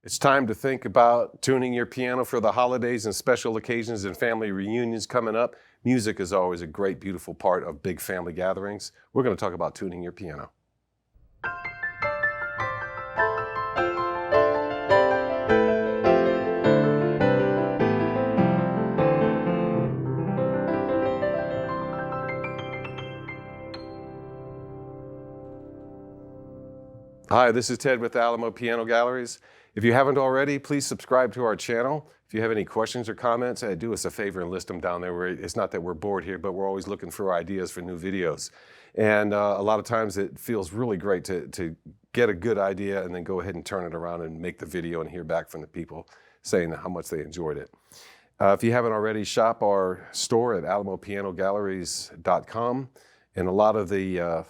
It's time to think about tuning your piano for the holidays and special occasions and family reunions coming up. Music is always a great, beautiful part of big family gatherings. We're going to talk about tuning your piano. Hi, this is Ted with Alamo Piano Galleries. If you haven't already, please subscribe to our channel. If you have any questions or comments, do us a favor and list them down there. It's not that we're bored here, but we're always looking for ideas for new videos. And a lot of times it feels really great to get a good idea and then go ahead and turn it around and make the video and hear back from the people saying how much they enjoyed it. If you haven't already, shop our store at alamopianogalleries.com. And a lot of the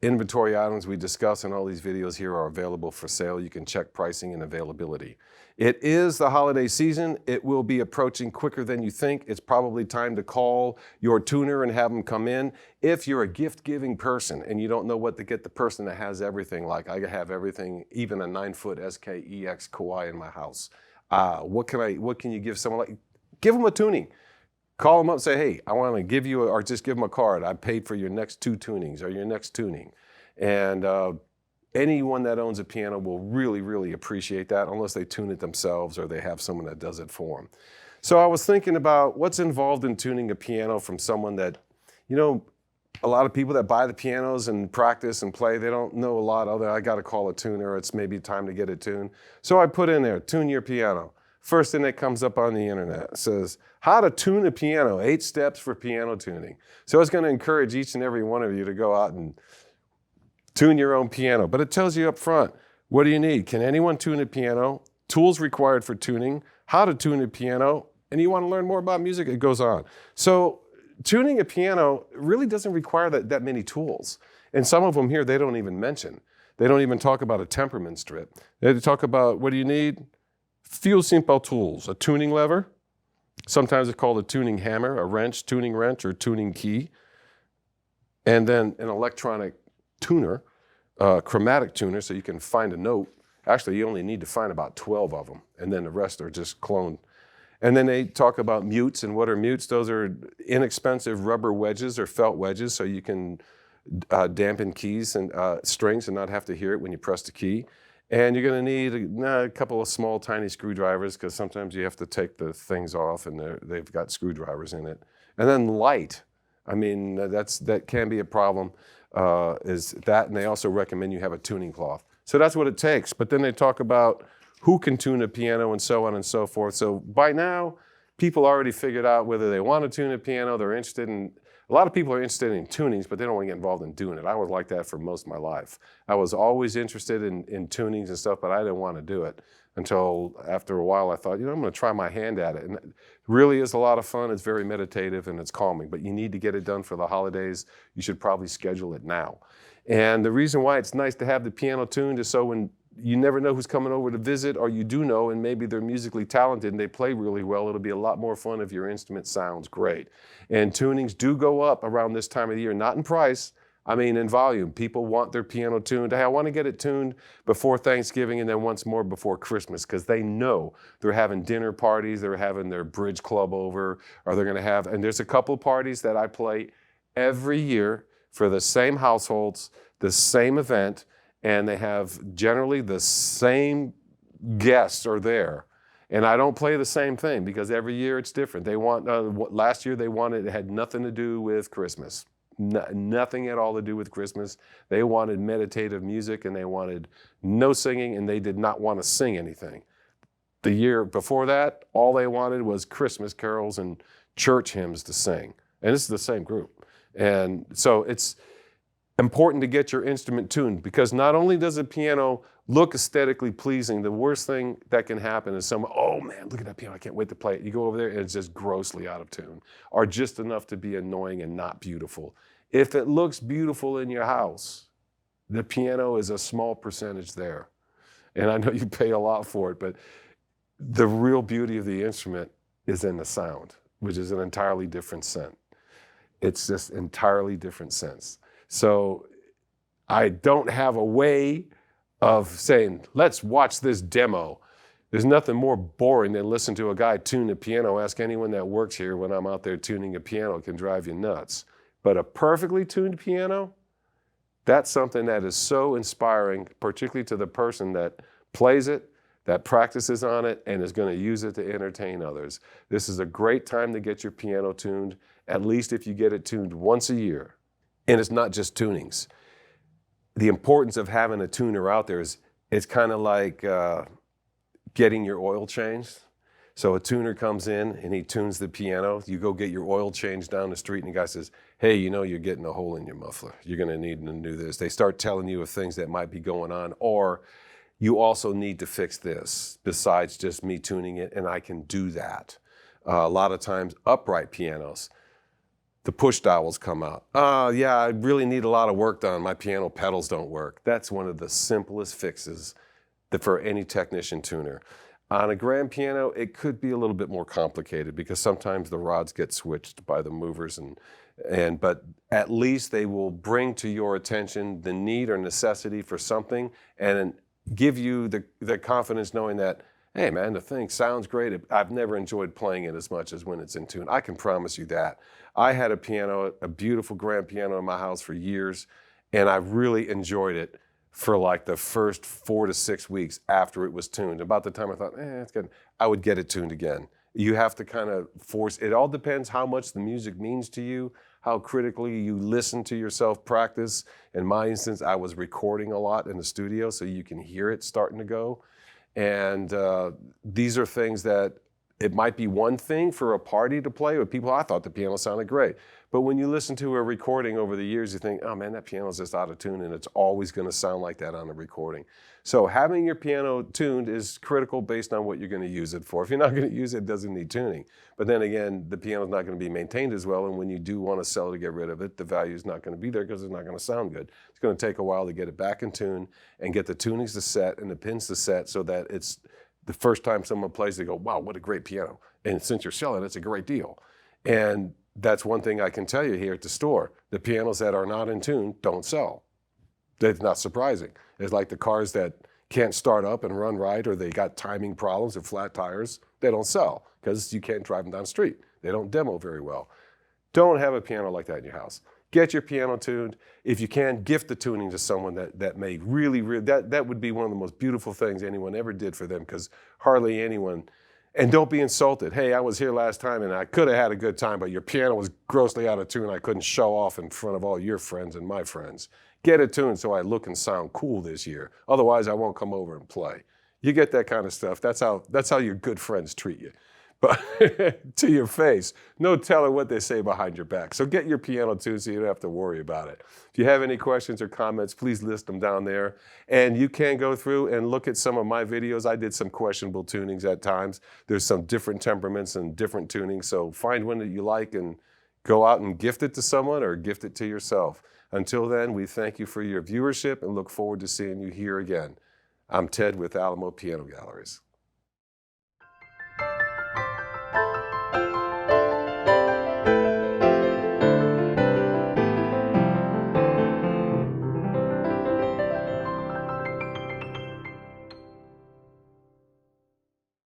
inventory items we discuss in all these videos here are available for sale. You can check pricing and availability. It is the holiday season. It will be approaching quicker than you think. It's probably time to call your tuner and have them come in. If you're a gift-giving person and you don't know what to get the person that has everything, like I have everything, even a 9-foot SKEX Kawai in my house. What can you give someone? Like, give them a tuning. Call them up and say, hey, I want to give you, or just give them a card. I paid for your next 2 tunings or your next tuning. And anyone that owns a piano will really, really appreciate that, unless they tune it themselves or they have someone that does it for them. So I was thinking about what's involved in tuning a piano from someone that, a lot of people that buy the pianos and practice and play, they don't know a lot other. I got to call a tuner. It's maybe time to get it tuned. So I put in there, tune your piano. First thing that comes up on the internet says, how to tune a piano, 8 steps for piano tuning. So it's going to encourage each and every one of you to go out and tune your own piano. But it tells you up front, what do you need? Can anyone tune a piano? Tools required for tuning, how to tune a piano, and you want to learn more about music, it goes on. So tuning a piano really doesn't require that many tools. And some of them here, they don't even mention. They don't even talk about a temperament strip. They talk about, what do you need? Few simple tools, a tuning lever, sometimes it's called a tuning hammer, a wrench, tuning wrench, or tuning key, and then an electronic tuner, chromatic tuner, so you can find a note. Actually, you only need to find about 12 of them, and then the rest are just cloned. And then they talk about mutes, and what are mutes? Those are inexpensive rubber wedges or felt wedges, so you can dampen keys and strings and not have to hear it when you press the key. And you're going to need a couple of small, tiny screwdrivers, because sometimes you have to take the things off and they've got screwdrivers in it. And then light. I mean, that can be a problem, is that. And they also recommend you have a tuning cloth. So that's what it takes. But then they talk about who can tune a piano and so on and so forth. So by now, people already figured out whether they want to tune a piano, they're interested in. A lot of people are interested in tunings, but they don't want to get involved in doing it. I was like that for most of my life. I was always interested in tunings and stuff, but I didn't want to do it until after a while I thought, I'm going to try my hand at it. And it really is a lot of fun. It's very meditative and it's calming, but you need to get it done for the holidays. You should probably schedule it now. And the reason why it's nice to have the piano tuned is so when you never know who's coming over to visit, or you do know, and maybe they're musically talented and they play really well, it'll be a lot more fun if your instrument sounds great. And tunings do go up around this time of the year, not in price, I mean in volume. People want their piano tuned. Hey, I want to get it tuned before Thanksgiving and then once more before Christmas, because they know they're having dinner parties, they're having their bridge club over, or they're going to have, and there's a couple of parties that I play every year for the same households, the same event, and they have generally the same guests are there. And I don't play the same thing because every year it's different. They want, last year it had nothing to do with Christmas. Nothing at all to do with Christmas. They wanted meditative music and they wanted no singing, and they did not want to sing anything. The year before that, all they wanted was Christmas carols and church hymns to sing. And this is the same group. And so it's important to get your instrument tuned, because not only does a piano look aesthetically pleasing, the worst thing that can happen is someone, oh man, look at that piano, I can't wait to play it. You go over there and it's just grossly out of tune, or just enough to be annoying and not beautiful. If it looks beautiful in your house, the piano is a small percentage there. And I know you pay a lot for it, but the real beauty of the instrument is in the sound, which is an entirely different scent. It's just entirely different sense. So I don't have a way of saying, let's watch this demo. There's nothing more boring than listen to a guy tune a piano. Ask anyone that works here when I'm out there tuning a piano. It can drive you nuts. But a perfectly tuned piano, that's something that is so inspiring, particularly to the person that plays it, that practices on it, and is going to use it to entertain others. This is a great time to get your piano tuned, at least if you get it tuned once a year. And it's not just tunings. The importance of having a tuner out there is it's kind of like getting your oil changed. So a tuner comes in and he tunes the piano. You go get your oil changed down the street and the guy says, hey, you know you're getting a hole in your muffler. You're going to need to do this. They start telling you of things that might be going on, or you also need to fix this besides just me tuning it, and I can do that. A lot of times upright pianos, the push dowels come out. Yeah, I really need a lot of work done. My piano pedals don't work. That's one of the simplest fixes for any technician tuner. On a grand piano, it could be a little bit more complicated because sometimes the rods get switched by the movers, but at least they will bring to your attention the need or necessity for something and give you the confidence knowing that, hey man, the thing sounds great. I've never enjoyed playing it as much as when it's in tune. I can promise you that. I had a piano, a beautiful grand piano in my house for years, and I really enjoyed it for like the first 4 to 6 weeks after it was tuned. About the time I thought, it's good, I would get it tuned again. You have to kind of force, it all depends how much the music means to you, how critically you listen to yourself practice. In my instance, I was recording a lot in the studio so you can hear it starting to go. And these are things that it might be one thing for a party to play with people. I thought the piano sounded great. But when you listen to a recording over the years, you think, oh man, that piano's just out of tune, and it's always going to sound like that on the recording. So having your piano tuned is critical based on what you're going to use it for. If you're not going to use it, it doesn't need tuning. But then again, the piano's not going to be maintained as well, and when you do want to sell to get rid of it, the value is not going to be there because it's not going to sound good. It's going to take a while to get it back in tune and get the tunings to set and the pins to set so that it's the first time someone plays, they go, wow, what a great piano. And since you're selling, it's a great deal. And that's one thing I can tell you here at the store. The pianos that are not in tune don't sell. It's not surprising. It's like the cars that can't start up and run right, or they got timing problems or flat tires. They don't sell because you can't drive them down the street. They don't demo very well. Don't have a piano like that in your house. Get your piano tuned. If you can, gift the tuning to someone that may really, that would be one of the most beautiful things anyone ever did for them, because hardly anyone, and don't be insulted. Hey, I was here last time and I could have had a good time, but your piano was grossly out of tune. I couldn't show off in front of all your friends and my friends. Get it tuned so I look and sound cool this year. Otherwise, I won't come over and play. You get that kind of stuff. That's how your good friends treat you. But to your face, no telling what they say behind your back. So get your piano tuned so you don't have to worry about it. If you have any questions or comments, please list them down there. And you can go through and look at some of my videos. I did some questionable tunings at times. There's some different temperaments and different tunings. So find one that you like and go out and gift it to someone or gift it to yourself. Until then, we thank you for your viewership and look forward to seeing you here again. I'm Ted with Alamo Piano Galleries.